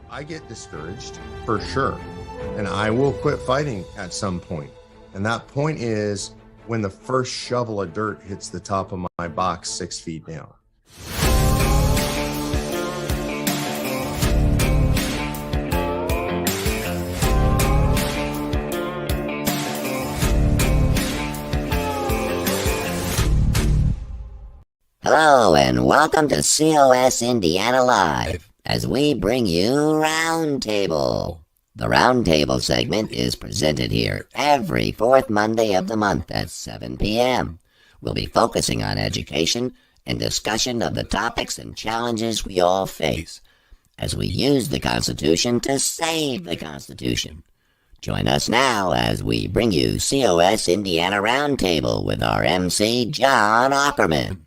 I get discouraged for sure, and I will quit fighting at some point. And that point is when the first shovel of dirt hits the top of my box 6 feet down. Hello and welcome to COS Indiana Live as we bring you Roundtable. The Roundtable segment is presented here every fourth Monday of the month at 7 p.m. We'll be focusing on education and discussion of the topics and challenges we all face as we use the Constitution to save the Constitution. Join us now as we bring you COS Indiana Roundtable with our MC, John Ackerman.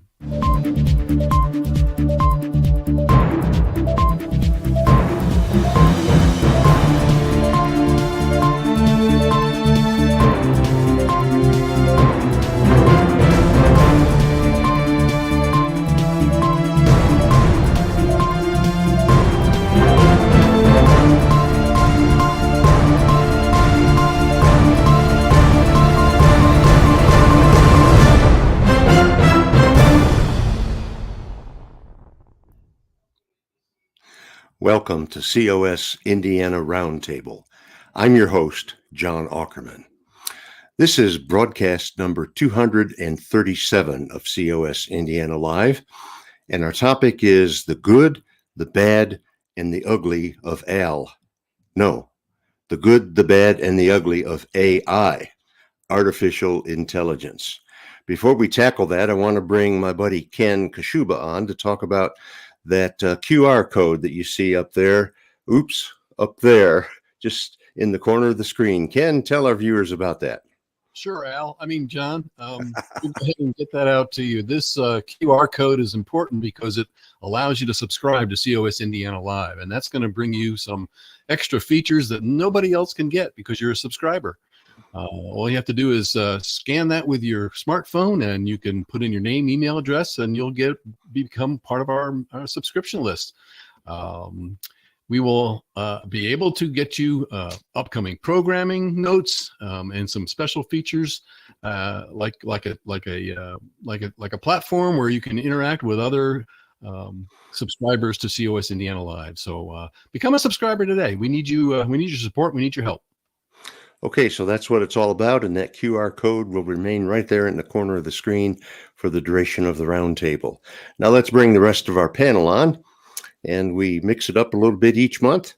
Welcome to COS Indiana Roundtable. I'm your host, John Ackerman. This is broadcast number 237 of COS Indiana Live, and our topic is the good, the bad, and the ugly of AL. No, the good, the bad, and the ugly of AI, artificial intelligence. Before we tackle that, I want to bring my buddy Ken Kashuba on to talk about that QR code that you see up there. Oops, up there, just in the corner of the screen. Ken, tell our viewers about that. Sure, John, we'll go ahead and get that out to you. This QR code is important because it allows you to subscribe to COS Indiana Live, and that's going to bring you some extra features that nobody else can get because you're a subscriber. All you have to do is scan that with your smartphone, and you can put in your name, email address, and you'll become part of our subscription list. We will be able to get you upcoming programming notes and some special features, like a platform where you can interact with other subscribers to COS Indiana Live. So become a subscriber today. We need you. We need your support. We need your help. Okay, so that's what it's all about, and that QR code will remain right there in the corner of the screen for the duration of the roundtable. Now let's bring the rest of our panel on, and we mix it up a little bit each month.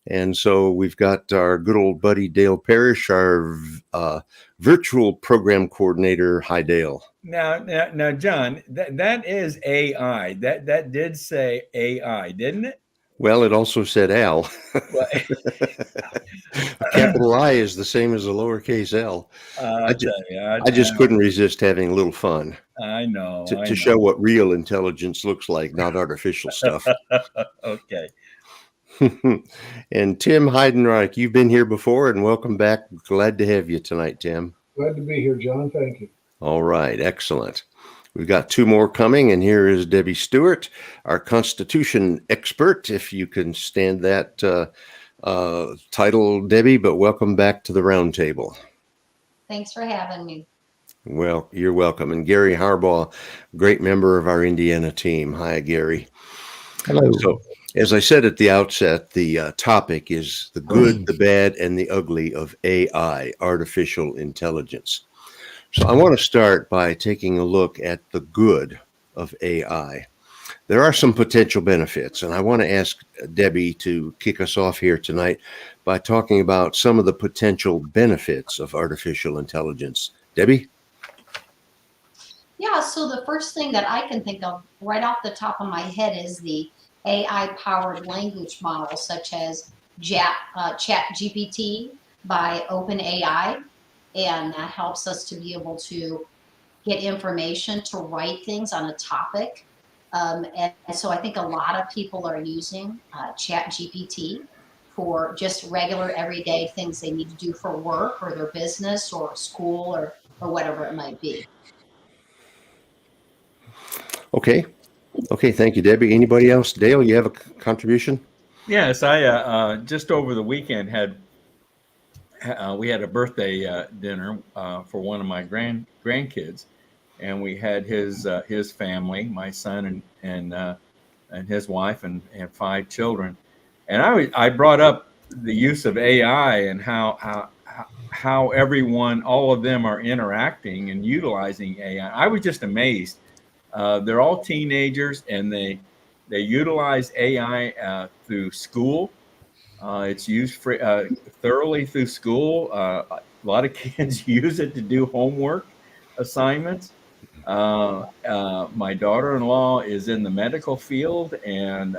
And so we've got our good old buddy Dale Parrish, our virtual program coordinator. Hi, Dale. Now, John, that is AI. That did say AI, didn't it? Well, it also said Al. Well, A capital I is the same as a lowercase L. I just couldn't resist having a little fun. I know. To show what real intelligence looks like, not artificial stuff. Okay. And Tim Heidenreich, you've been here before, and welcome back. Glad to have you tonight, Tim. Glad to be here, John. Thank you. All right. Excellent. We've got two more coming, and here is Debbie Stewart, our Constitution expert, if you can stand that title, Debbie, but welcome back to the roundtable. Thanks for having me. Well, you're welcome. And Gary Harbaugh, great member of our Indiana team. Hi, Gary. Hello. So, as I said at the outset, the topic is the good, the bad, and the ugly of AI, artificial intelligence. So I want to start by taking a look at the good of AI. There are some potential benefits, and I want to ask Debbie to kick us off here tonight by talking about some of the potential benefits of artificial intelligence. Debbie? Yeah, so the first thing that I can think of right off the top of my head is the AI-powered language models such as ChatGPT by OpenAI. And that helps us to be able to get information to write things on a topic. And so I think a lot of people are using ChatGPT for just regular everyday things they need to do for work or their business or school or whatever it might be. Okay. Thank you, Debbie. Anybody else? Dale, you have a contribution? Yes, I just over the weekend we had a birthday dinner for one of my grandkids, and we had his family, my son and his wife and 5 children, and I brought up the use of AI and how everyone, all of them, are interacting and utilizing AI. I was just amazed. They're all teenagers, and they utilize AI through school. It's used thoroughly through school. A lot of kids use it to do homework assignments. My daughter-in-law is in the medical field, and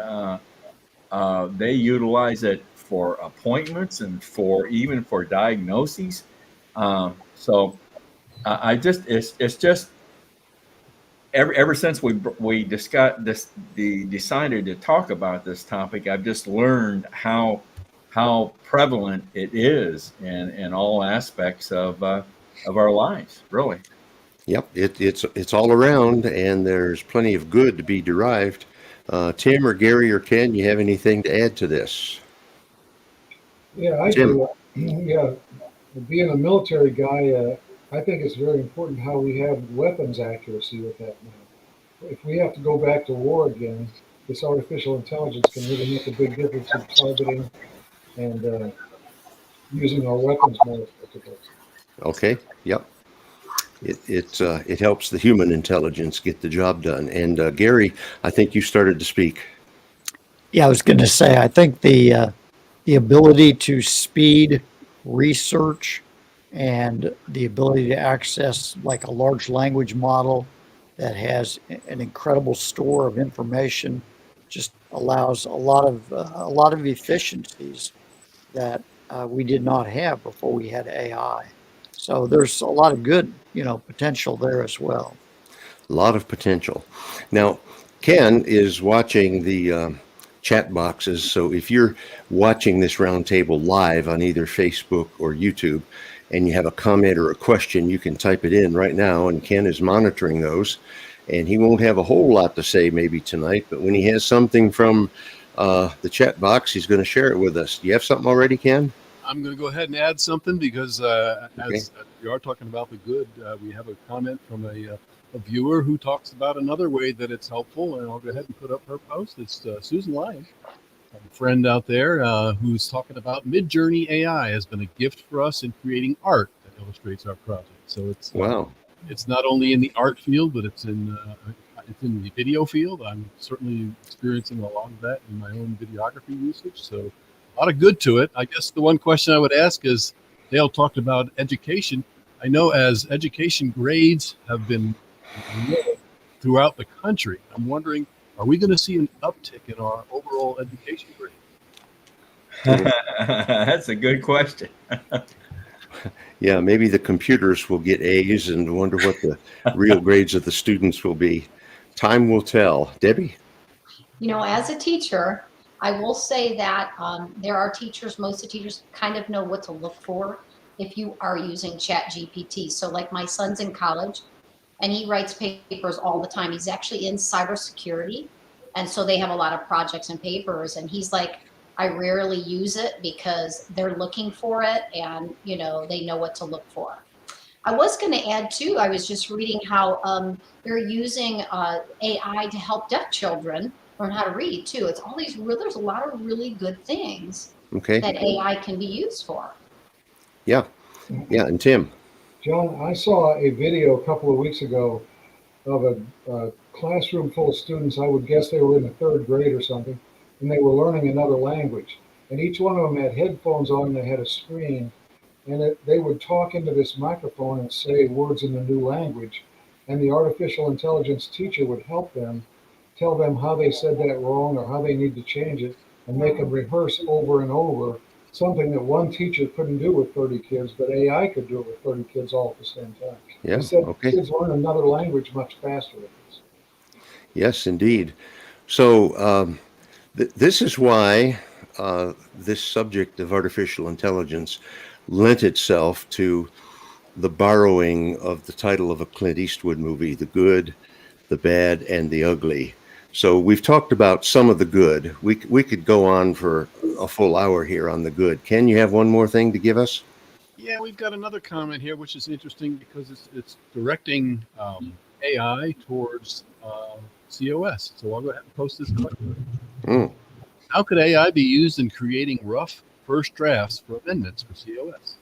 they utilize it for appointments and even for diagnoses. So I just it's just ever since we discussed decided to talk about this topic, I've just learned how prevalent it is in all aspects of our lives, really. Yep, it's all around, and there's plenty of good to be derived. Tim or Gary or Ken, you have anything to add to this? Yeah, I Tim. do. Yeah, being a military guy, I think it's very important how we have weapons accuracy with that now. If we have to go back to war again, this artificial intelligence can really make a big difference in targeting and using our weapons more effectively. Okay, yep. It helps the human intelligence get the job done. And Gary, I think you started to speak. Yeah, I was going to say, I think the ability to speed research and the ability to access like a large language model that has an incredible store of information just allows a lot of efficiencies that we did not have before we had AI. So there's a lot of good, potential there as well. A lot of potential. Now, Ken is watching the chat boxes. So if you're watching this roundtable live on either Facebook or YouTube, and you have a comment or a question, you can type it in right now, and Ken is monitoring those. And he won't have a whole lot to say maybe tonight, but when he has something from the chat box, he's going to share it with us. Do you have something already, Ken? I'm going to go ahead and add something because as we are talking about the good, we have a comment from a viewer who talks about another way that it's helpful, and I'll go ahead and put up her post. It's Susan Lyon, a friend out there who's talking about Midjourney AI has been a gift for us in creating art that illustrates our project. So it's Wow. It's not only in the art field, but it's in the video field. I'm certainly experiencing a lot of that in my own videography usage. So a lot of good to it. I guess the one question I would ask is, Dale talked about education. I know as education grades have been throughout the country, I'm wondering, are we going to see an uptick in our overall education grade? That's a good question. Yeah, maybe the computers will get A's and wonder what the real grades of the students will be. Time will tell. Debbie? As a teacher, I will say that there are teachers, most of the teachers kind of know what to look for if you are using Chat GPT. So like my son's in college and he writes papers all the time. He's actually in cybersecurity. And so they have a lot of projects and papers. And he's like, I rarely use it because they're looking for it and, they know what to look for. I was going to add too, I was just reading how they're using AI to help deaf children learn how to read too. It's all there's a lot of really good things that AI can be used for. Yeah. Yeah. And Tim? John, I saw a video a couple of weeks ago of a classroom full of students. I would guess they were in the third grade or something, and they were learning another language. And each one of them had headphones on and they had a screen, and they would talk into this microphone and say words in the new language. And the artificial intelligence teacher would help them, tell them how they said that wrong or how they need to change it, and make them rehearse over and over, something that one teacher couldn't do with 30 kids, but AI could do it with 30 kids all at the same time. Yeah. He said Okay. kids learn another language much faster with this. Yes, indeed. So this is why this subject of artificial intelligence lent itself to the borrowing of the title of a Clint Eastwood movie, The Good, the Bad, and the Ugly. So we've talked about some of the good. We could go on for a full hour here on the good. Ken, you have one more thing to give us? Yeah, we've got another comment here, which is interesting because it's directing AI towards COS. So I'll go ahead and post this question. Mm, How could AI be used in creating rough first drafts for amendments for COS?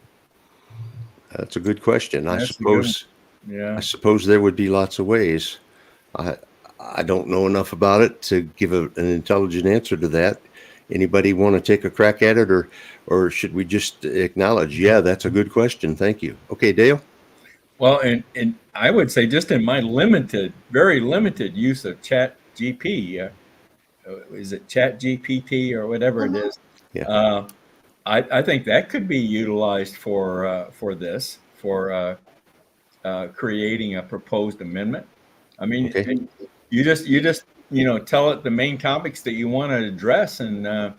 that's a good question. I That's a good one. suppose Yeah. I suppose there would be lots of ways. I don't know enough about it to give an intelligent answer to that. Anybody want to take a crack at it, or should we just acknowledge, yeah, that's a good question. Thank you. Okay, Dale. Well, and I would say just in my very limited use of Chat GP, is it Chat GPT or whatever it is? Yeah. I think that could be utilized for this, for creating a proposed amendment. I mean, Okay. you just tell it the main topics that you want to address, and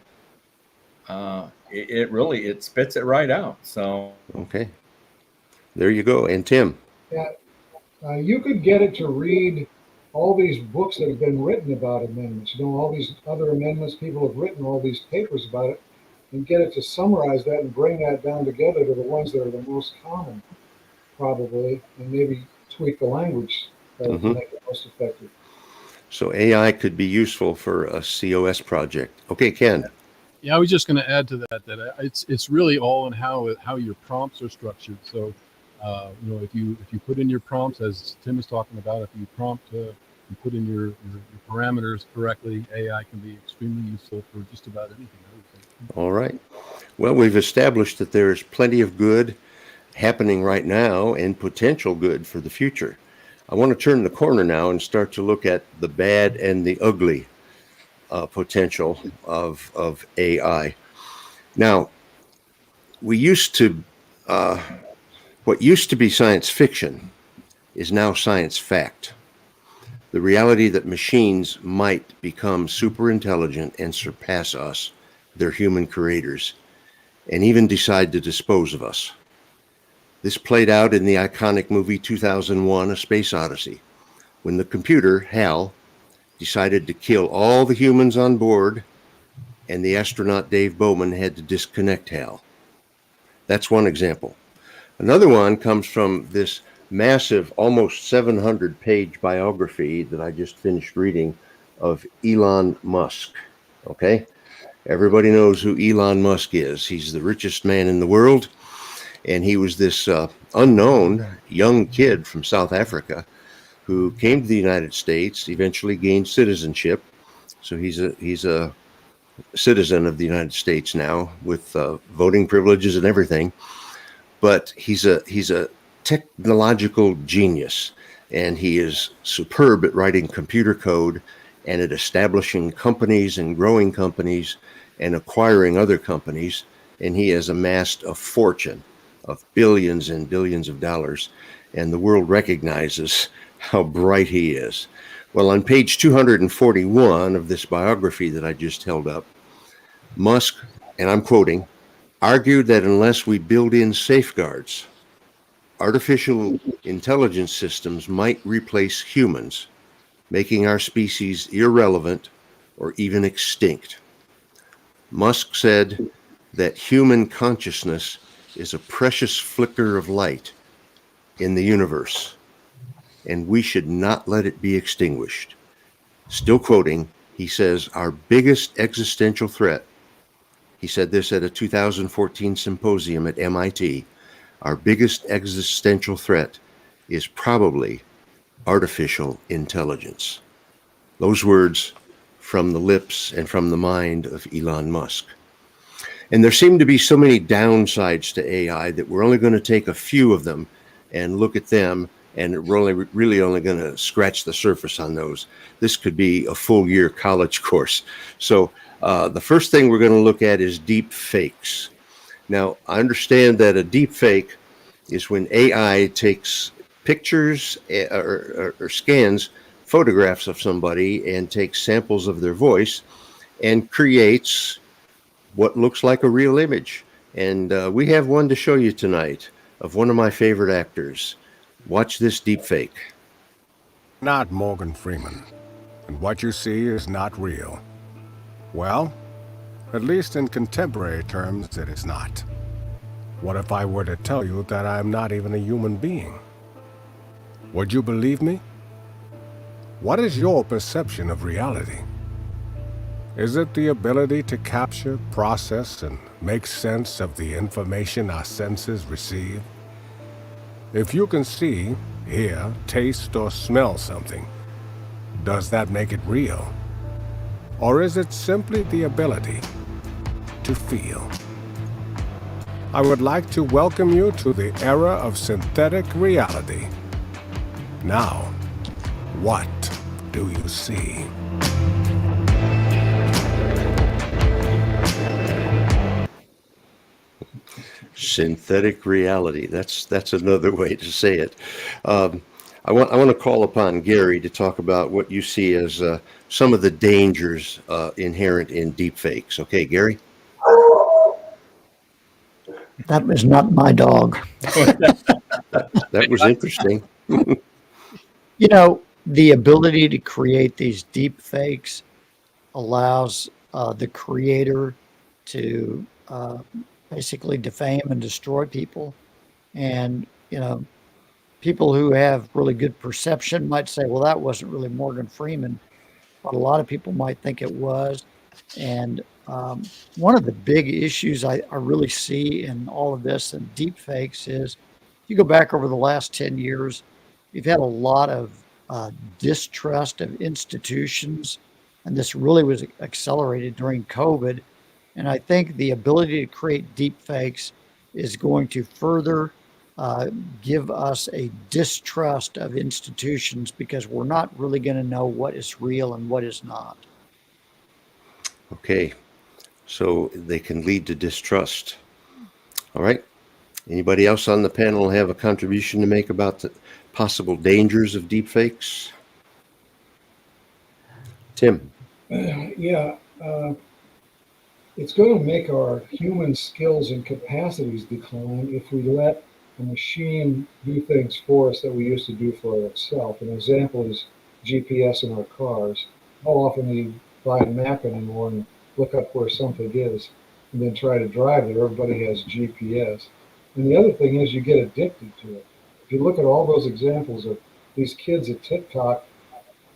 it spits it right out. So Okay. There you go. And Tim. Yeah, you could get it to read all these books that have been written about amendments, all these other amendments, people have written all these papers about it, and get it to summarize that and bring that down together to the ones that are the most common, probably, and maybe tweak the language to make it most effective. So AI could be useful for a COS project. Okay, Ken. Yeah, I was just going to add to that it's really all in how your prompts are structured. So, if you put in your prompts, as Tim is talking about, if you you put in your parameters correctly, AI can be extremely useful for just about anything, I would think. All right. Well, we've established that there's plenty of good happening right now and potential good for the future. I want to turn the corner now and start to look at the bad and the ugly potential of AI. Now, what used to be science fiction is now science fact. The reality that machines might become super intelligent and surpass us, their human creators, and even decide to dispose of us. This played out in the iconic movie 2001: A Space Odyssey, when the computer, HAL, decided to kill all the humans on board, and the astronaut Dave Bowman had to disconnect HAL. That's one example. Another one comes from this massive, almost 700-page biography that I just finished reading of Elon Musk. Okay? Everybody knows who Elon Musk is. He's the richest man in the world, and he was this unknown young kid from South Africa who came to the United States, eventually gained citizenship. So he's a citizen of the United States now with voting privileges and everything. But he's a technological genius, and he is superb at writing computer code and at establishing companies and growing companies and acquiring other companies. And he has amassed a fortune of billions and billions of dollars, and the world recognizes how bright he is. Well, on page 241 of this biography that I just held up, Musk, and I'm quoting, argued that unless we build in safeguards, artificial intelligence systems might replace humans, making our species irrelevant or even extinct. Musk said that human consciousness is a precious flicker of light in the universe, and we should not let it be extinguished. Still quoting, he says, our biggest existential threat, he said this at a 2014 symposium at MIT, our biggest existential threat is probably artificial intelligence. Those words from the lips and from the mind of Elon Musk. And there seem to be so many downsides to AI that we're only going to take a few of them and look at them, and we're really only going to scratch the surface on those. This could be a full year college course. So the first thing we're going to look at is deep fakes. Now, I understand that a deep fake is when AI takes pictures or scans photographs of somebody and takes samples of their voice and creates what looks like a real image. And we have one to show you tonight of one of my favorite actors. Watch this deep fake. Not Morgan Freeman. and what you see is not real. Well, at least in contemporary terms, it is not. What if I were to tell you that I am not even a human being? Would you believe me? What is your perception of reality? Is it the ability to capture, process, and make sense of the information our senses receive? If you can see, hear, taste, or smell something, does that make it real? Or is it simply the ability to feel? I would like to welcome you to the era of synthetic reality. Now, what do you see? Synthetic reality. That's another way to say it. I want to call upon Gary to talk about what you see as some of the dangers inherent in deepfakes. Okay, Gary? That was not my dog. That was interesting. You know, the ability to create these deep fakes allows the creator to basically defame and destroy people. And, you know, people who have really good perception might say, well, that wasn't really Morgan Freeman, but a lot of people might think it was. And one of the big issues I really see in all of this and deep fakes is if you go back over the last 10 years, you've had a lot of distrust of institutions, and this really was accelerated during COVID. And I think the ability to create deep fakes is going to further give us a distrust of institutions because we're not really going to know what is real and what is not. Okay, so they can lead to distrust. All right. Anybody else on the panel have a contribution to make about the possible dangers of deepfakes? Tim. Yeah, it's going to make our human skills and capacities decline if we let a machine do things for us that we used to do for itself. An example is GPS in our cars. How often do you buy a map anymore and look up where something is and then try to drive there? Everybody has GPS. And the other thing is you get addicted to it. If you look at all those examples of these kids at TikTok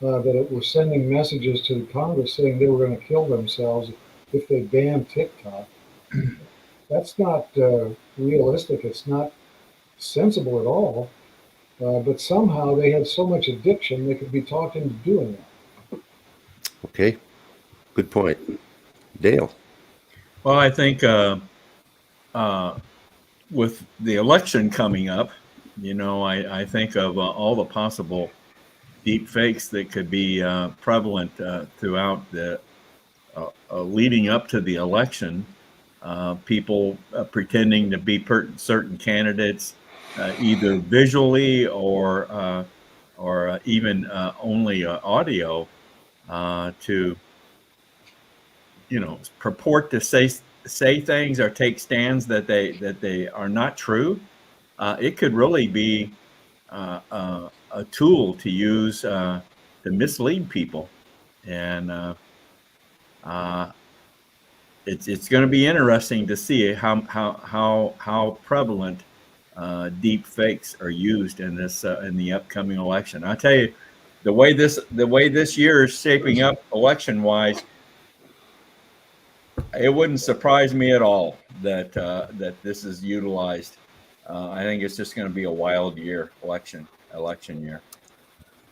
that were sending messages to the Congress saying they were going to kill themselves if they banned TikTok, that's not realistic. It's not sensible at all. But somehow they had so much addiction they could be talked into doing that. Okay, good point. Dale. Well, I think with the election coming up, you know, I think of all the possible deep fakes that could be prevalent throughout the leading up to the election. People pretending to be certain candidates, either visually or even only audio, to, you know, purport to say things or take stands that they are not true. It could really be a tool to use to mislead people, and it's going to be interesting to see how prevalent deep fakes are used in this in the upcoming election. I tell you, the way this year is shaping up election wise, it wouldn't surprise me at all that that this is utilized. I think it's just going to be a wild year, election year.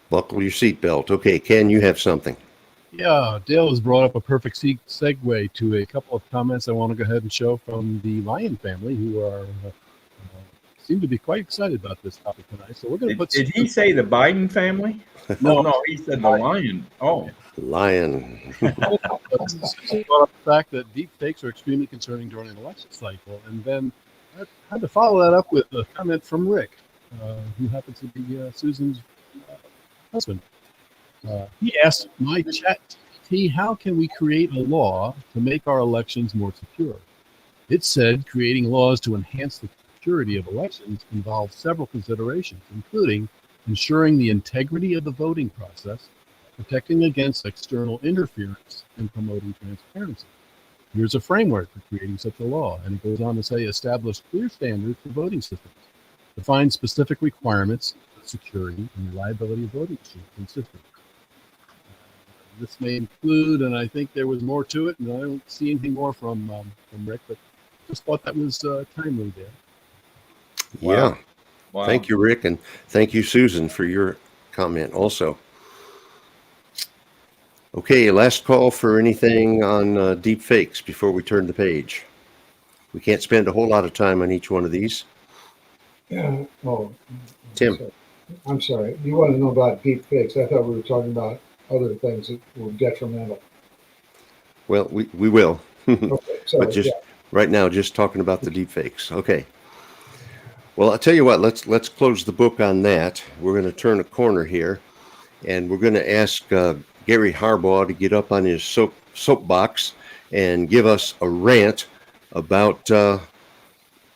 Buckle your seatbelt. Okay, Ken, you have something. Yeah, Dale has brought up a perfect segue to a couple of comments I want to go ahead and show from the Lion family, who are seem to be quite excited about this topic tonight. So we're going to put. Did he say the Biden family? No, he said the Lion. Oh, Lion. Brought up the fact that deep fakes are extremely concerning during an election cycle, and then I had to follow that up with a comment from Rick, who happens to be Susan's husband. He asked my ChatGPT, how can we create a law to make our elections more secure? It said creating laws to enhance the security of elections involves several considerations, including ensuring the integrity of the voting process, protecting against external interference and promoting transparency. Here's a framework for creating such a law, and it goes on to say, establish clear standards for voting systems, define specific requirements for security and reliability of voting machines and systems. This may include, and I think there was more to it, and I don't see anything more from Rick, but just thought that was timely there. Yeah. Wow. Thank you, Rick, and thank you, Susan, for your comment also. Okay, last call for anything on deep fakes before we turn the page. We can't spend a whole lot of time on each one of these. Yeah. Oh, Tim. I'm sorry. You want to know about deep fakes? I thought we were talking about other things that were detrimental. Well, we will. Okay, sorry. But just right now, just talking about the deep fakes. Okay. Well, I'll tell you what, let's close the book on that. We're going to turn a corner here, and we're going to ask Gary Harbaugh to get up on his soapbox and give us a rant about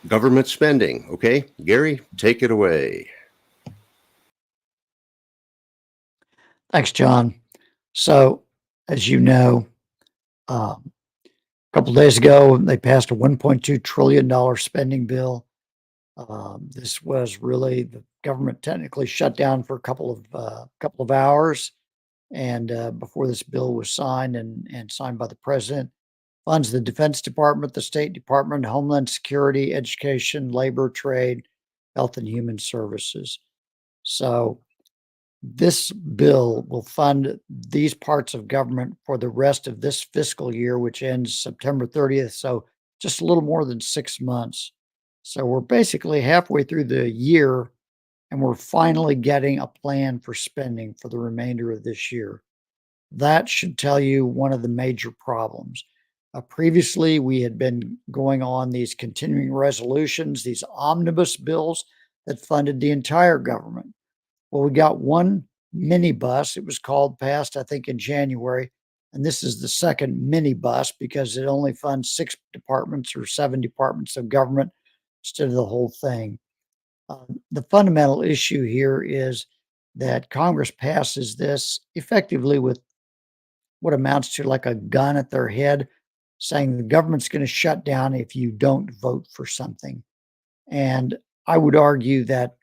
government spending. Okay, Gary, take it away. Thanks, John. So, as you know, a couple of days ago, they passed a $1.2 trillion spending bill. This was really the government technically shut down for a couple of hours, and before this bill was signed and signed by the president, funds the Defense Department, the State Department, Homeland Security, Education, Labor, Trade, Health and Human Services. So this bill will fund these parts of government for the rest of this fiscal year, which ends September 30th. So just a little more than 6 months. So we're basically halfway through the year, and we're finally getting a plan for spending for the remainder of this year. That should tell you one of the major problems. Previously, we had been going on these continuing resolutions, these omnibus bills that funded the entire government. Well, we got one minibus. It was called, passed, I think, in January. And this is the second minibus because it only funds 6 departments or 7 departments of government instead of the whole thing. The fundamental issue here is that Congress passes this effectively with what amounts to like a gun at their head, saying the government's going to shut down if you don't vote for something. And I would argue that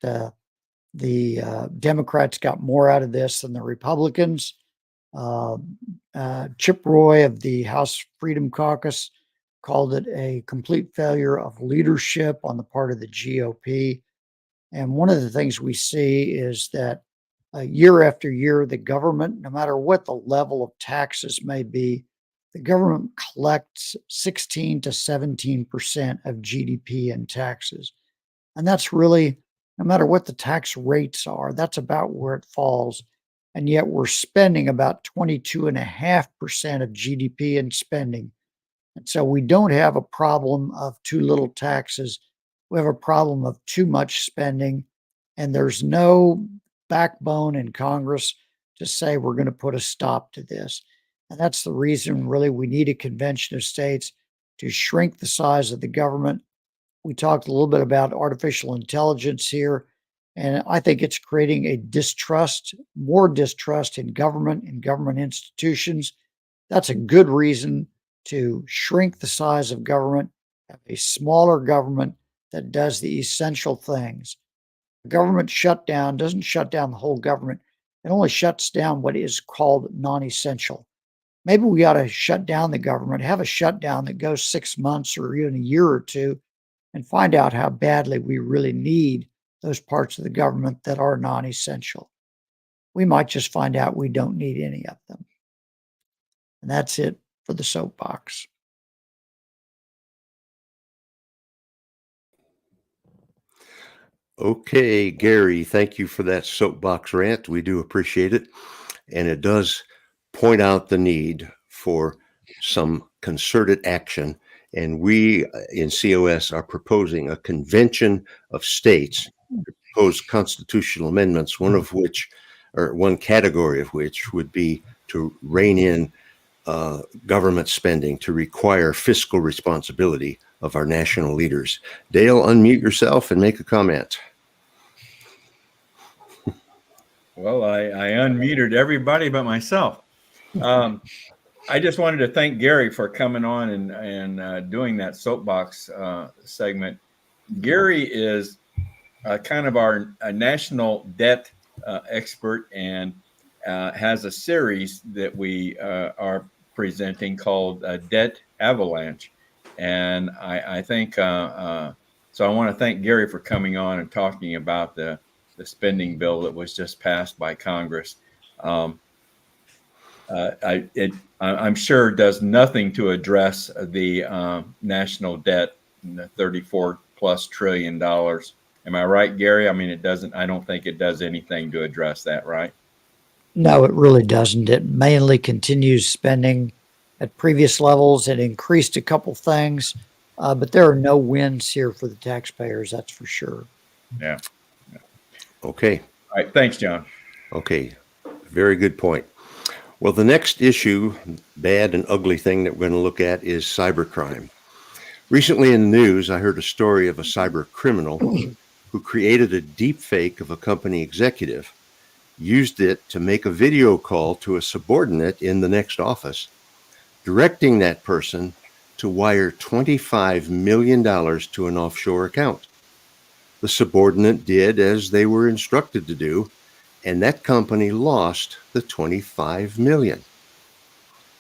the Democrats got more out of this than the Republicans. Chip Roy of the House Freedom Caucus called it a complete failure of leadership on the part of the GOP. And one of the things we see is that year after year, the government, no matter what the level of taxes may be, the government collects 16 to 17% of GDP in taxes. And that's really, no matter what the tax rates are, that's about where it falls. And yet we're spending about 22.5% of GDP in spending. And so we don't have a problem of too little taxes. We have a problem of too much spending. And there's no backbone in Congress to say we're going to put a stop to this. And that's the reason really we need a convention of states to shrink the size of the government. We talked a little bit about artificial intelligence here, and I think it's creating a distrust, more distrust in government institutions. That's a good reason to shrink the size of government, have a smaller government that does the essential things. Government shutdown doesn't shut down the whole government. It only shuts down what is called non-essential. Maybe we ought to shut down the government, have a shutdown that goes 6 months or even a year or two, and find out how badly we really need those parts of the government that are non-essential. We might just find out we don't need any of them. And that's it for the soapbox. Okay, Gary, thank you for that soapbox rant. We do appreciate it. And it does point out the need for some concerted action. And we in COS are proposing a convention of states to propose constitutional amendments, one of which, or one category of which, would be to rein in government spending, to require fiscal responsibility of our national leaders. Dale, unmute yourself and make a comment. Well, I unmuted everybody but myself. I just wanted to thank Gary for coming on and doing that soapbox segment. Gary is kind of our national debt expert and has a series that we are presenting called Debt Avalanche. And I think so. I want to thank Gary for coming on and talking about the spending bill that was just passed by Congress. I'm sure does nothing to address the national debt, the $34+ trillion. Am I right, Gary? I mean, it doesn't. I don't think it does anything to address that, right? No, it really doesn't. It mainly continues spending at previous levels. It increased a couple things, but there are no wins here for the taxpayers, that's for sure. Yeah. Okay. All right. Thanks, John. Okay. Very good point. Well, the next issue, bad and ugly thing that we're going to look at is cybercrime. Recently in the news, I heard a story of a cyber criminal who created a deep fake of a company executive, used it to make a video call to a subordinate in the next office, directing that person to wire $25 million to an offshore account. The subordinate did as they were instructed to do, and that company lost the $25 million.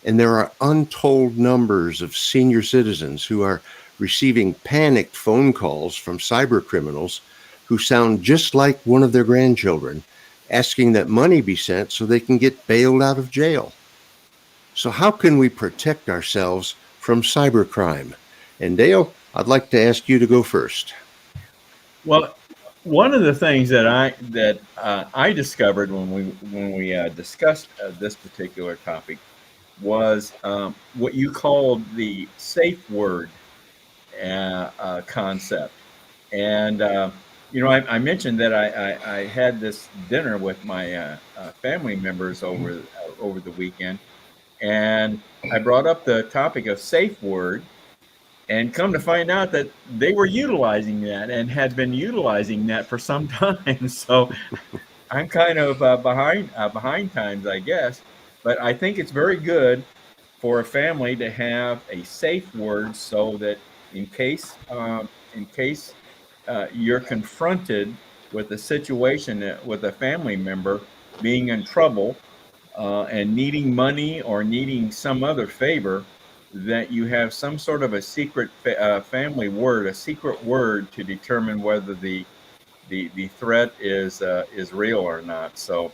And there are untold numbers of senior citizens who are receiving panicked phone calls from cyber criminals who sound just like one of their grandchildren, asking that money be sent so they can get bailed out of jail. So how can we protect ourselves from cybercrime? And Dale, I'd like to ask you to go first. Well, one of the things that I discovered when we discussed this particular topic was what you called the safe word concept. And I mentioned that I had this dinner with my family members over the weekend, and I brought up the topic of safe word. And come to find out that they were utilizing that and had been utilizing that for some time. So I'm kind of behind times, I guess. But I think it's very good for a family to have a safe word so that in case you're confronted with a situation with a family member being in trouble and needing money or needing some other favor, that you have some sort of a secret family word, a secret word to determine whether the threat is real or not. So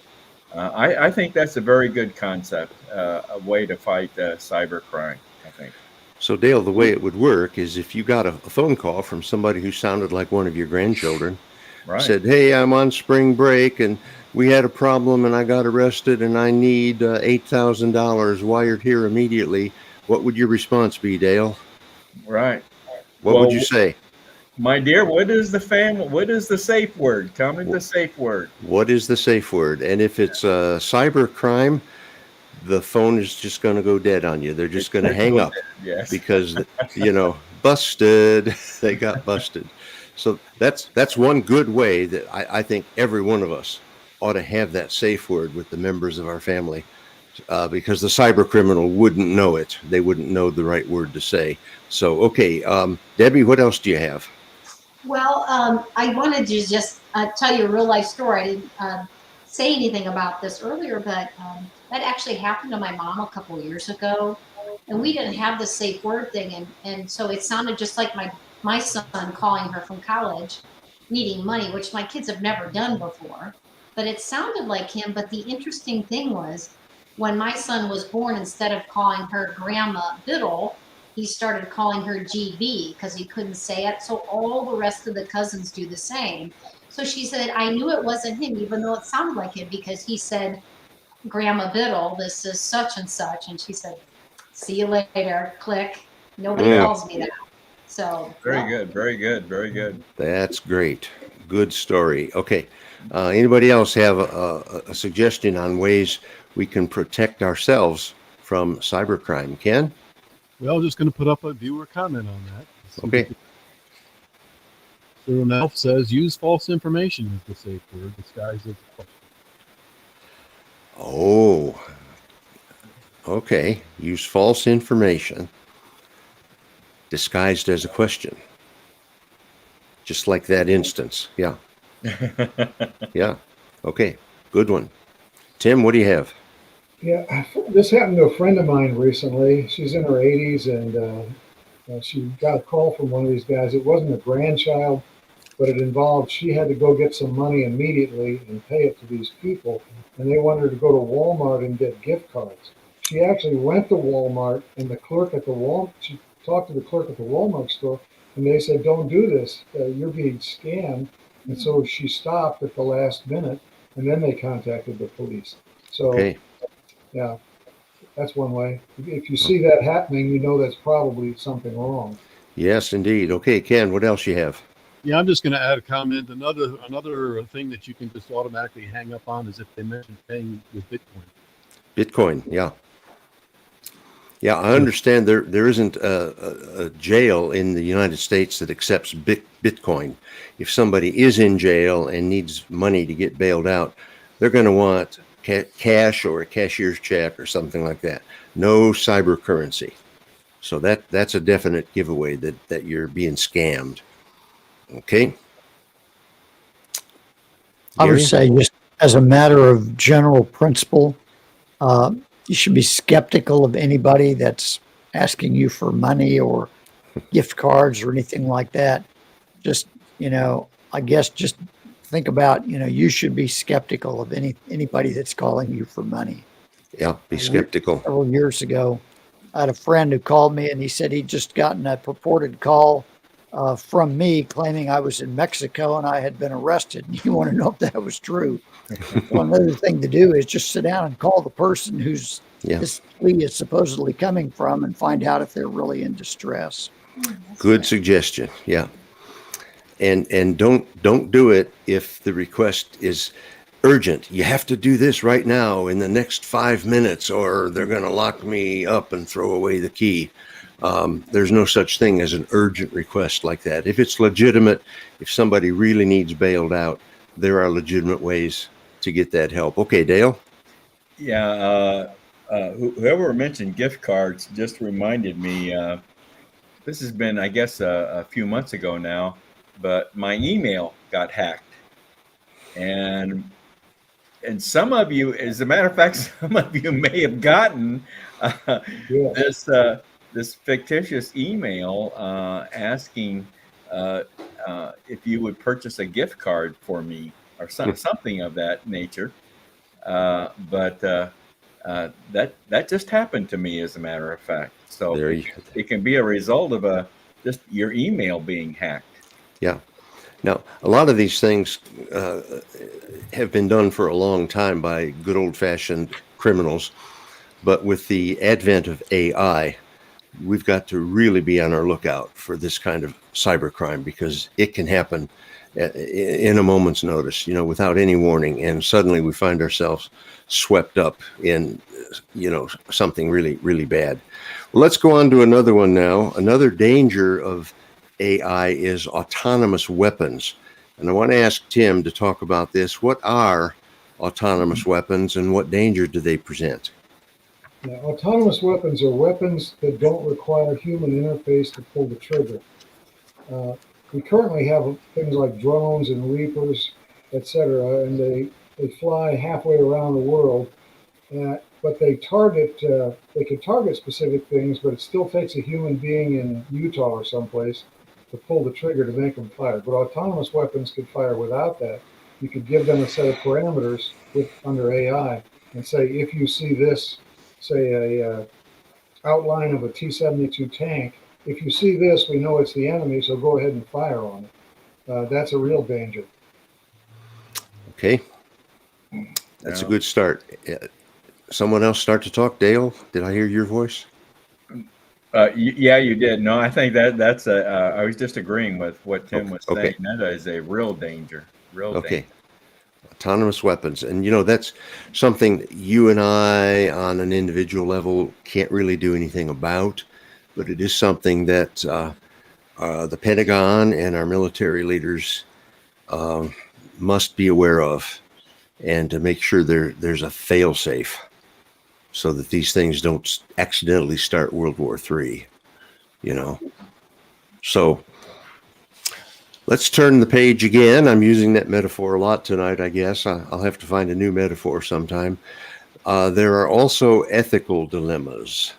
I think that's a very good concept, a way to fight cybercrime, I think. So Dale, the way it would work is if you got a phone call from somebody who sounded like one of your grandchildren, Right. Said, hey, I'm on spring break and we had a problem and I got arrested and I need $8,000 wired here immediately. What would your response be, Dale? Right. What would you say? My dear, what is the safe word? Tell me the safe word. What is the safe word? And if it's cyber crime, the phone is just going to go dead on you. They're just going to hang up. Yes. Because, busted. They got busted. So that's one good way that I think every one of us ought to have that safe word with the members of our family, because the cyber criminal wouldn't know it. They wouldn't know the right word to say. So, okay, Debbie, what else do you have? Well, I wanted to just tell you a real life story. I didn't say anything about this earlier, but that actually happened to my mom a couple of years ago. And we didn't have the safe word thing. And so it sounded just like my son calling her from college needing money, which my kids have never done before. But it sounded like him. But the interesting thing was when my son was born, instead of calling her Grandma Biddle, he started calling her GB because he couldn't say it. So all the rest of the cousins do the same. So she said, I knew it wasn't him, even though it sounded like him, because he said, Grandma Biddle, this is such and such. And she said, see you later, click. Nobody calls me that. So very good, very good, very good. That's great. Good story. Okay. Anybody else have a suggestion on ways we can protect ourselves from cybercrime? Ken? Well, just going to put up a viewer comment on that. Okay. Cyril Nelf says, use false information as the safe word, disguised as a question. Oh, okay. Use false information disguised as a question. Just like that instance. Yeah. Yeah. Okay. Good one. Tim, what do you have? Yeah, this happened to a friend of mine recently. She's in her 80s, and she got a call from one of these guys. It wasn't a grandchild, but it involved she had to go get some money immediately and pay it to these people, and they wanted her to go to Walmart and get gift cards. She actually went to Walmart, and she talked to the clerk at the Walmart store, and they said, "Don't do this. You're being scammed." And so she stopped at the last minute, and then they contacted the police. So, Okay. yeah, that's one way. If you see that happening, you know that's probably something wrong. Yes, indeed. Okay, Ken, what else you have? Yeah, I'm just going to add a comment. Another thing that you can just automatically hang up on is if they mention paying with Bitcoin. Bitcoin. Yeah. Yeah, I understand there isn't a jail in the United States that accepts Bitcoin. If somebody is in jail and needs money to get bailed out, they're going to want cash or a cashier's check or something like that. No cyber currency. So that's a definite giveaway that you're being scammed. Okay. I would Gary? say, just as a matter of general principle, you should be skeptical of anybody that's asking you for money or gift cards or anything like that. Just, I guess just think about, you should be skeptical of anybody that's calling you for money. Yeah, be skeptical. Several years ago, I had a friend who called me and he said he'd just gotten a purported call from me claiming I was in Mexico and I had been arrested. And you want to know if that was true. Well, another thing to do is just sit down and call the person who's this plea is supposedly coming from and find out if they're really in distress. Good suggestion. Yeah. And don't do it if the request is urgent. You have to do this right now in the next 5 minutes or they're going to lock me up and throw away the key. There's no such thing as an urgent request like that. If it's legitimate, if somebody really needs bailed out, there are legitimate ways to get that help. Okay, Dale? Yeah, whoever mentioned gift cards just reminded me, this has been, I guess, a few months ago now, but my email got hacked. And some of you, as a matter of fact, some of you may have gotten this fictitious email asking if you would purchase a gift card for me or something of that nature. But that just happened to me, as a matter of fact. So it can be a result of just your email being hacked. Yeah. Now, a lot of these things have been done for a long time by good old-fashioned criminals, but with the advent of AI, we've got to really be on our lookout for this kind of cybercrime because it can happen in a moment's notice, without any warning, and suddenly we find ourselves swept up in, something really, really bad. Well, let's go on to another one now. Another danger of AI is autonomous weapons. And I want to ask Tim to talk about this. What are autonomous weapons and what danger do they present? Now, autonomous weapons are weapons that don't require human interface to pull the trigger. We currently have things like drones and Reapers, etc., and they fly halfway around the world. But they can target specific things, but it still takes a human being in Utah or someplace to pull the trigger to make them fire. But autonomous weapons could fire without that. You could give them a set of parameters under AI and say, if you see this, say a outline of a T-72 tank, if you see this, we know it's the enemy, so go ahead and fire on it. That's a real danger. Okay. That's a good start. Someone else start to talk? Dale, did I hear your voice? Yeah, you did. No, I think that's I was just agreeing with what Tim was saying. That is a real danger. Danger. Autonomous weapons. And, that's something that you and I on an individual level can't really do anything about, but it is something that the Pentagon and our military leaders must be aware of. and to make sure there's a fail safe so that these things don't accidentally start World War III, you know. So let's turn the page again. I'm using that metaphor a lot tonight, I guess. I'll have to find a new metaphor sometime. There are also ethical dilemmas.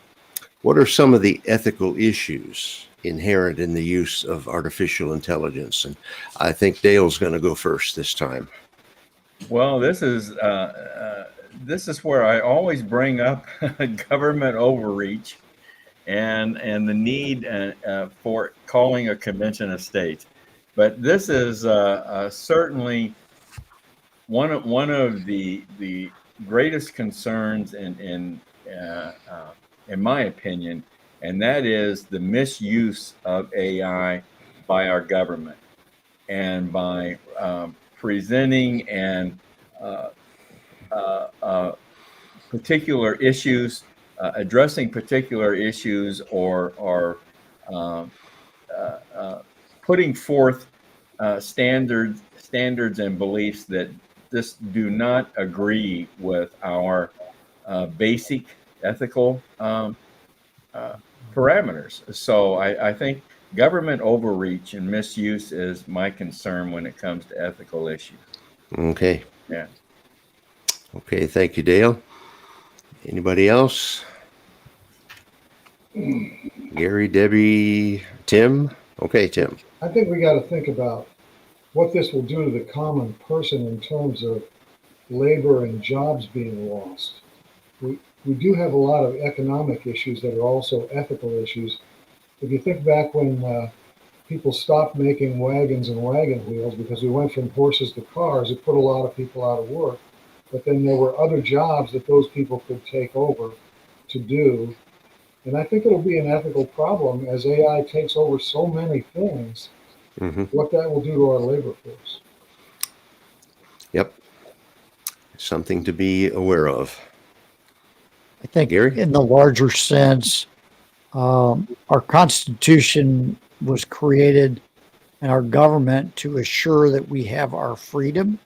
What are some of the ethical issues inherent in the use of artificial intelligence? And I think Dale's going to go first this time. Well, this is where I always bring up government overreach and the need for calling a convention of states. But this is certainly one of the greatest concerns in my opinion, and that is the misuse of AI by our government and by presenting and particular issues, addressing particular issues, or putting forth standards and beliefs that just do not agree with our basic ethical parameters. So I think government overreach and misuse is my concern when it comes to ethical issues. Okay. Yeah. Okay, thank you, Dale. Anybody else? Gary, Debbie, Tim? Okay, Tim. I think we got to think about what this will do to the common person in terms of labor and jobs being lost. We do have a lot of economic issues that are also ethical issues. If you think back when people stopped making wagons and wagon wheels because we went from horses to cars, it put a lot of people out of work. But then there were other jobs that those people could take over to do. And I think it'll be an ethical problem as AI takes over so many things, what that will do to our labor force. Yep. Something to be aware of. I think Gary? in the larger sense, our Constitution was created and our government to assure that we have our freedom.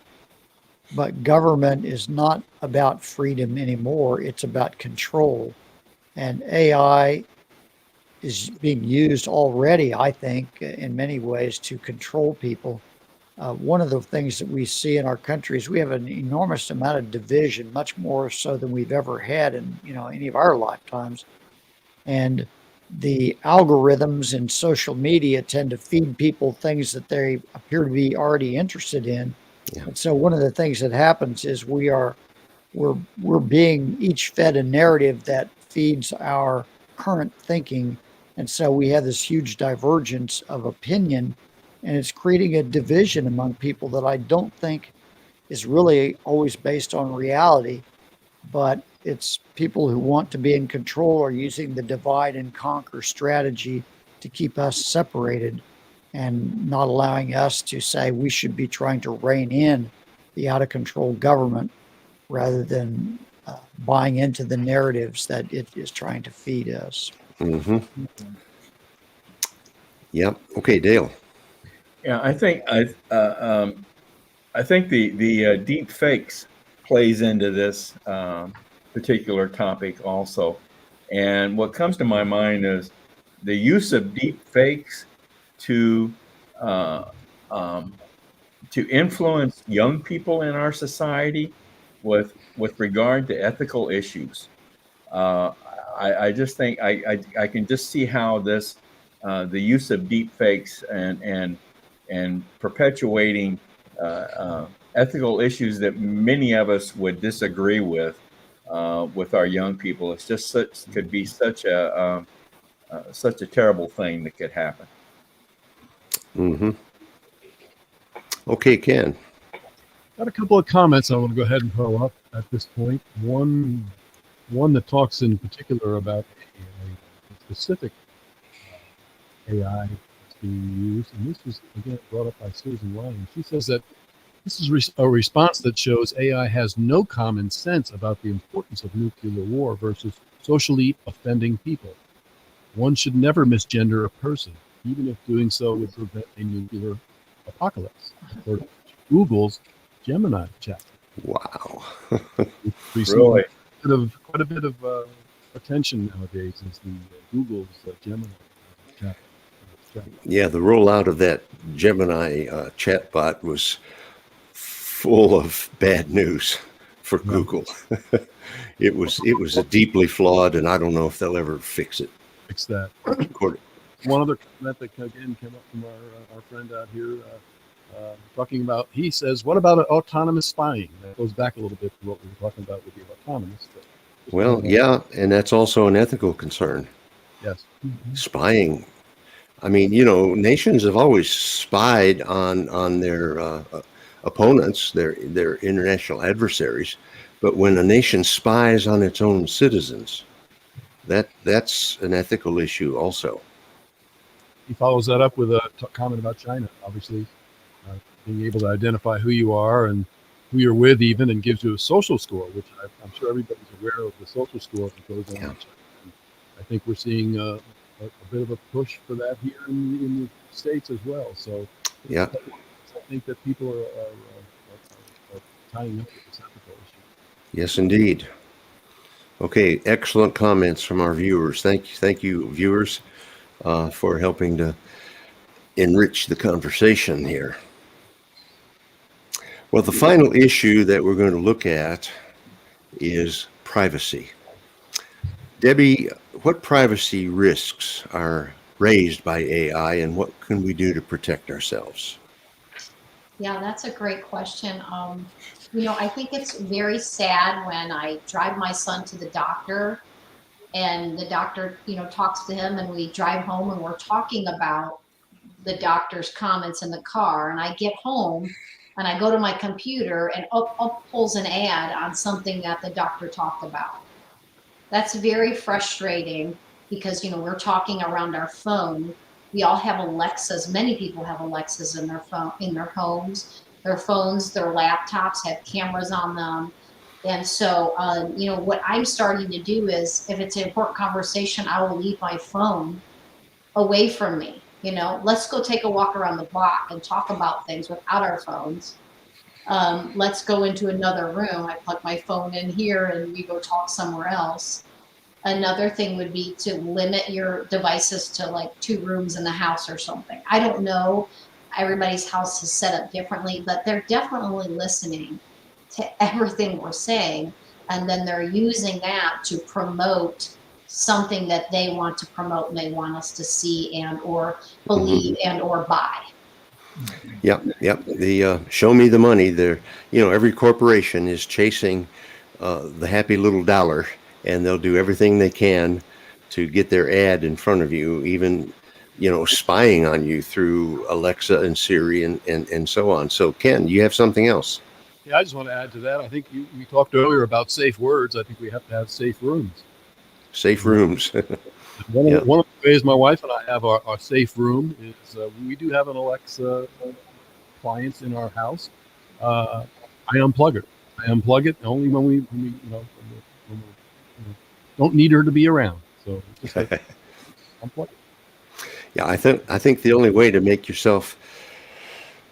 But government is not about freedom anymore. It's about control. And AI is being used already, I think, in many ways to control people. One of the things that we see in our country is we have an enormous amount of division, much more so than we've ever had in any of our lifetimes. And the algorithms in social media tend to feed people things that they appear to be already interested in. Yeah. And so one of the things that happens is we're being each fed a narrative that feeds our current thinking. And so we have this huge divergence of opinion, and it's creating a division among people that I don't think is really always based on reality, but it's people who want to be in control are using the divide and conquer strategy to keep us separated and not allowing us to say we should be trying to rein in the out of control government rather than buying into the narratives that it is trying to feed us. Yep. Okay, Dale. Yeah, I think the deep fakes plays into this particular topic also, and what comes to my mind is the use of deep fakes to influence young people in our society with regard to ethical issues. I just think I can just see how this the use of deep fakes and perpetuating ethical issues that many of us would disagree with our young people. It's just could be such a terrible thing that could happen. Okay, Ken. Got a couple of comments I want to go ahead and throw up at this point. One that talks in particular about a specific AI that's being used, and this was again brought up by Susan Ryan. She says that this is a response that shows AI has no common sense about the importance of nuclear war versus socially offending people. One should never misgender a person, even if doing so would prevent a nuclear apocalypse. Or Google's Gemini chat. Wow. Really? Quite a bit of attention nowadays is the Google's Gemini chat. Yeah, the rollout of that Gemini chatbot was full of bad news for Yeah. Google. It was a deeply flawed, and I don't know if they'll ever fix it. Fix that. According- One other comment that again came up from our friend out here talking about. He says, "What about autonomous spying?" That goes back a little bit to what we were talking about with the autonomous. But Well, yeah, and that's also an ethical concern. yes. Spying. I mean, you know, nations have always spied on their opponents, their international adversaries. But when a nation spies on its own citizens, that's an ethical issue also. He follows that up with a comment about China, obviously being able to identify who you are and who you're with, even, and gives you a social score, which I'm sure everybody's aware of the social score that goes on. Yeah. And I think we're seeing a bit of a push for that here in the States as well. So Yeah. I think that people are tying up with this ethical issue. Yes, indeed. Okay, excellent comments from our viewers. Thank you, viewers, for helping to enrich the conversation here. Well, the final issue that we're going to look at is privacy. Debbie, what privacy risks are raised by AI, and what can we do to protect ourselves? Yeah, that's a great question. I think it's very sad when I drive my son to the doctor and the doctor, talks to him and we drive home and we're talking about the doctor's comments in the car. And I get home and I go to my computer and up pulls an ad on something that the doctor talked about. That's very frustrating because, we're talking around our phone. We all have Alexas. Many people have Alexas in their phone, in their homes. Their phones, their laptops have cameras on them. And so, what I'm starting to do is if it's an important conversation, I will leave my phone away from me. Let's go take a walk around the block and talk about things without our phones. Let's go into another room. I plug my phone in here and we go talk somewhere else. Another thing would be to limit your devices to like 2 rooms in the house or something. I don't know. Everybody's house is set up differently, but they're definitely listening to everything we're saying. And then they're using that to promote something that they want to promote and they want us to see and or believe and or buy. Yep. The show me the money. There, every corporation is chasing the happy little dollar, and they'll do everything they can to get their ad in front of you, even spying on you through Alexa and Siri and so on. So, Ken, you have something else? Yeah, I just want to add to that. I think we talked earlier about safe words. I think we have to have safe rooms. Safe rooms. One of the ways my wife and I have our safe room is we do have an Alexa appliance in our house. I unplug it. I unplug it only when we don't need her to be around. So just unplug it. Yeah, I think the only way to make yourself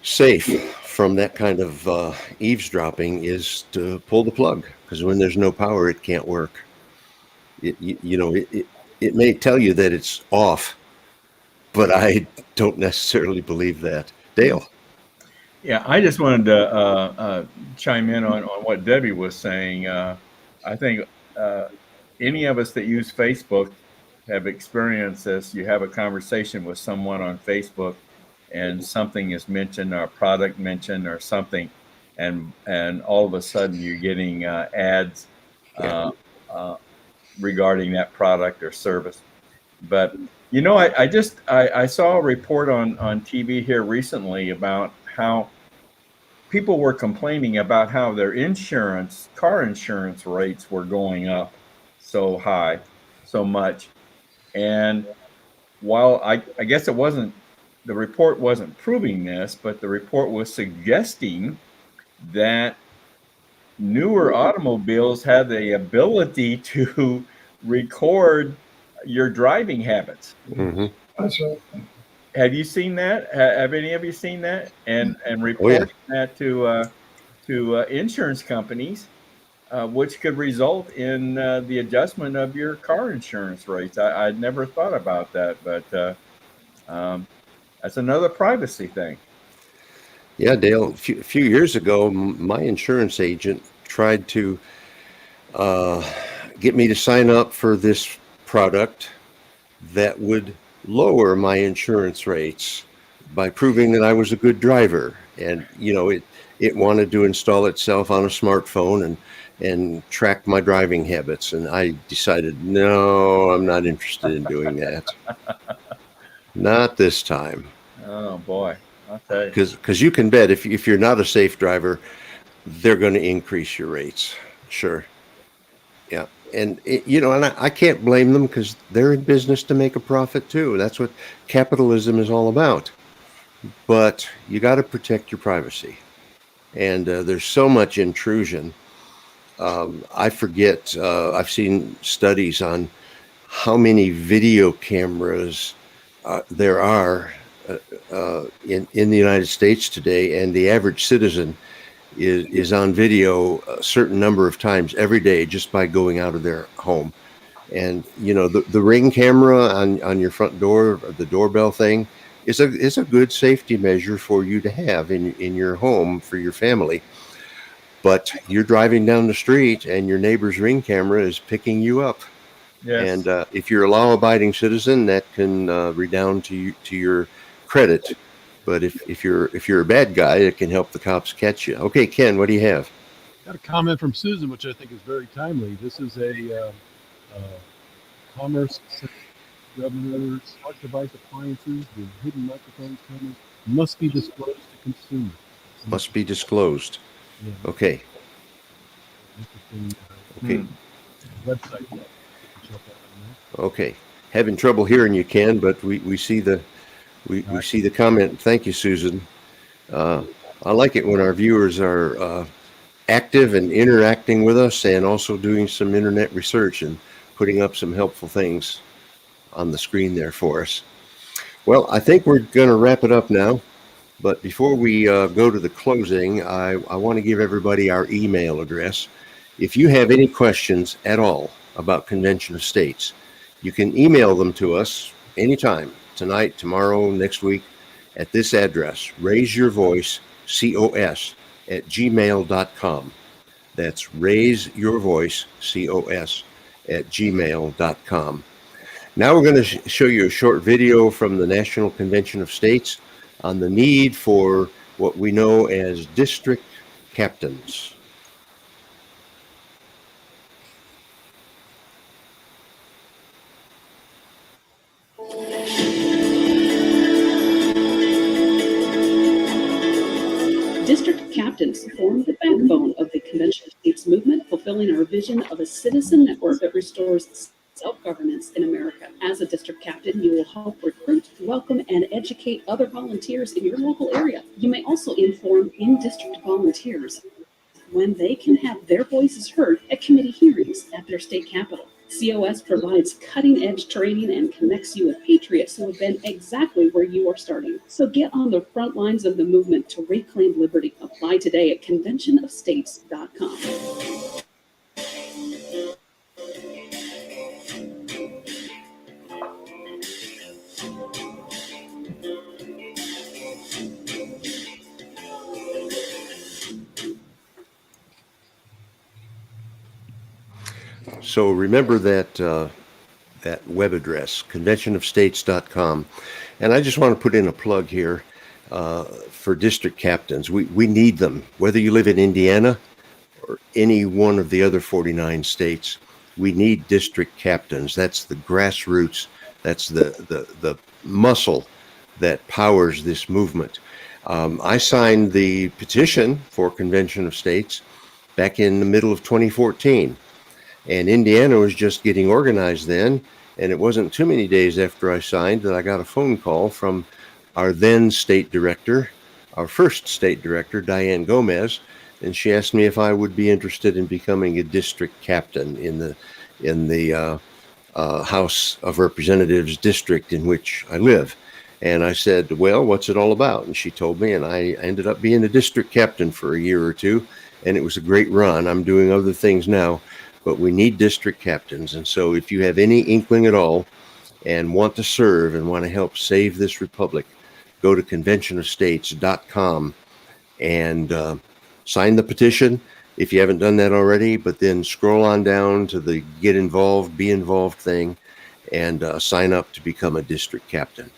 safe from that kind of eavesdropping is to pull the plug, because when there's no power, it can't work. It may tell you that it's off, but I don't necessarily believe that. Dale. Yeah, I just wanted to chime in on what Debbie was saying. I think any of us that use Facebook have experienced this. You have a conversation with someone on Facebook and something is mentioned, or a product mentioned or something, and all of a sudden you're getting ads regarding that product or service. But I saw a report on TV here recently about how people were complaining about how their car insurance rates were going up so high, so much. And while I guess the report wasn't proving this, but the report was suggesting that newer automobiles have the ability to record your driving habits. Mm-hmm. That's right. Have you seen that? Have any of you seen that? And reporting that to to insurance companies, which could result in the adjustment of your car insurance rates. I'd never thought about that, but that's another privacy thing. Yeah, Dale, a few years ago, my insurance agent tried to get me to sign up for this product that would lower my insurance rates by proving that I was a good driver. And, it wanted to install itself on a smartphone and track my driving habits. And I decided, no, I'm not interested in doing that. Not this time. Oh boy, I'll tell you. Because you can bet if you're not a safe driver, they're going to increase your rates. Sure. Yeah. And, and I can't blame them because they're in business to make a profit too. That's what capitalism is all about. But you got to protect your privacy. And there's so much intrusion. I forget, I've seen studies on how many video cameras there are in the United States today, and the average citizen is on video a certain number of times every day just by going out of their home. And the Ring camera on your front door, the doorbell thing, is a good safety measure for you to have in your home for your family. But you're driving down the street and your neighbor's Ring camera is picking you up. Yes. And if you're a law-abiding citizen, that can redound to your credit. But if you're a bad guy, it can help the cops catch you. Okay, Ken, what do you have? Got a comment from Susan, which I think is very timely. This is a Commerce Governor smart device appliances with hidden microphones, cameras must be disclosed to consumers. Must be disclosed. Yeah. Okay. Interesting. Okay. Website. Okay. Having trouble hearing you, Ken, but we see the we see the comment. Thank you, Susan. I like it when our viewers are active and interacting with us, and also doing some internet research and putting up some helpful things on the screen there for us. Well, I think we're going to wrap it up now. But before we go to the closing, I want to give everybody our email address. If you have any questions at all about Convention of States, you can email them to us anytime, tonight, tomorrow, next week, at this address, raiseyourvoicecos@gmail.com. That's raiseyourvoicecos@gmail.com. Now we're going to show you a short video from the National Convention of States on the need for what we know as district captains. District captains form the backbone of the Convention of States movement, fulfilling our vision of a citizen network that restores self-governance in America. As a district captain, you will help recruit, welcome, and educate other volunteers in your local area. You may also inform in-district volunteers when they can have their voices heard at committee hearings at their state capital. COS provides cutting-edge training and connects you with patriots who have been exactly where you are starting. So get on the front lines of the movement to reclaim liberty. Apply today at conventionofstates.com. So remember that that web address, conventionofstates.com. And I just want to put in a plug here for district captains. We need them, whether you live in Indiana or any one of the other 49 states. We need district captains. That's the grassroots. That's the muscle that powers this movement. I signed the petition for Convention of States back in the middle of 2014. And Indiana was just getting organized then, and it wasn't too many days after I signed that I got a phone call from our then state director, our first state director, Diane Gomez, and she asked me if I would be interested in becoming a district captain in the House of Representatives district in which I live. And I said, well, what's it all about? And she told me, and I ended up being a district captain for a year or two, and it was a great run. I'm doing other things now, but we need district captains. And so if you have any inkling at all and want to serve and want to help save this republic, go to conventionofstates.com and sign the petition if you haven't done that already, but then scroll on down to the get involved, be involved thing, and sign up to become a district captain.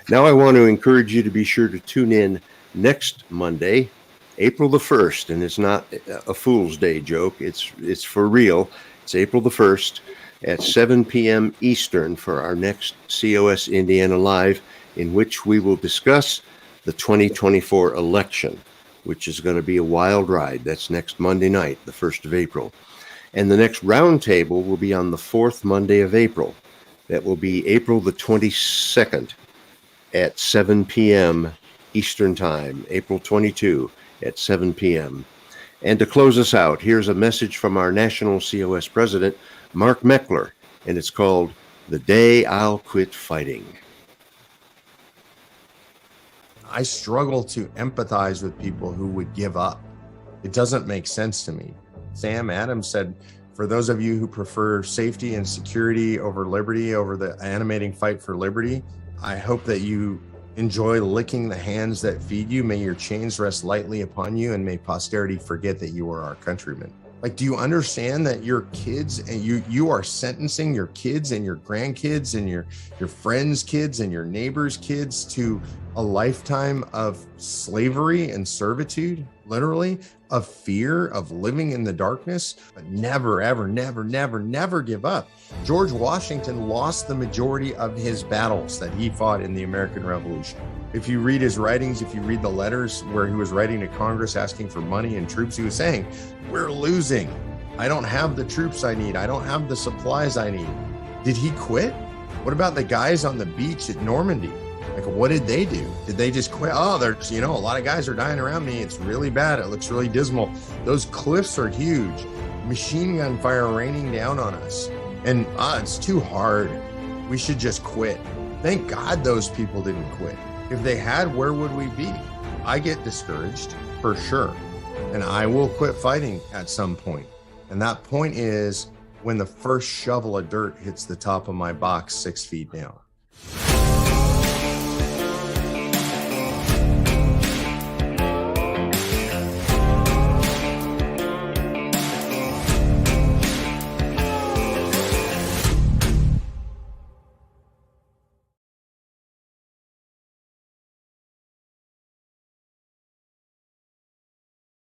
Now I want to encourage you to be sure to tune in next Monday, April the 1st, and it's not a Fool's Day joke. It's for real. It's April the 1st at 7 p.m. Eastern for our next COS Indiana Live, in which we will discuss the 2024 election, which is going to be a wild ride. That's next Monday night, the 1st of April. And the next roundtable will be on the 4th Monday of April. That will be April the 22nd at 7 p.m. Eastern Time, April 22 at 7 p.m. And to close us out, here's a message from our national COS president, Mark Meckler, and it's called The Day I'll Quit Fighting. I struggle to empathize with people who would give up. It doesn't make sense to me. Sam Adams said, for those of you who prefer safety and security over liberty, over the animating fight for liberty, I hope that you enjoy licking the hands that feed you. May your chains rest lightly upon you, and may posterity forget that you are our countrymen. Like, do you understand that your kids and you are sentencing your kids and your grandkids and your friends' kids and your neighbors' kids to a lifetime of slavery and servitude, literally, of fear, of living in the darkness? But never, ever, never, never, never give up. George Washington lost the majority of his battles that he fought in the American Revolution. If you read his writings, if you read the letters where he was writing to Congress asking for money and troops, he was saying, we're losing. I don't have the troops I need. I don't have the supplies I need. Did he quit? What about the guys on the beach at Normandy? Like, what did they do? Did they just quit? Oh, there's, a lot of guys are dying around me. It's really bad. It looks really dismal. Those cliffs are huge. Machine gun fire raining down on us. And it's too hard. We should just quit. Thank God those people didn't quit. If they had, where would we be? I get discouraged, for sure. And I will quit fighting at some point. And that point is when the first shovel of dirt hits the top of my box 6 feet down.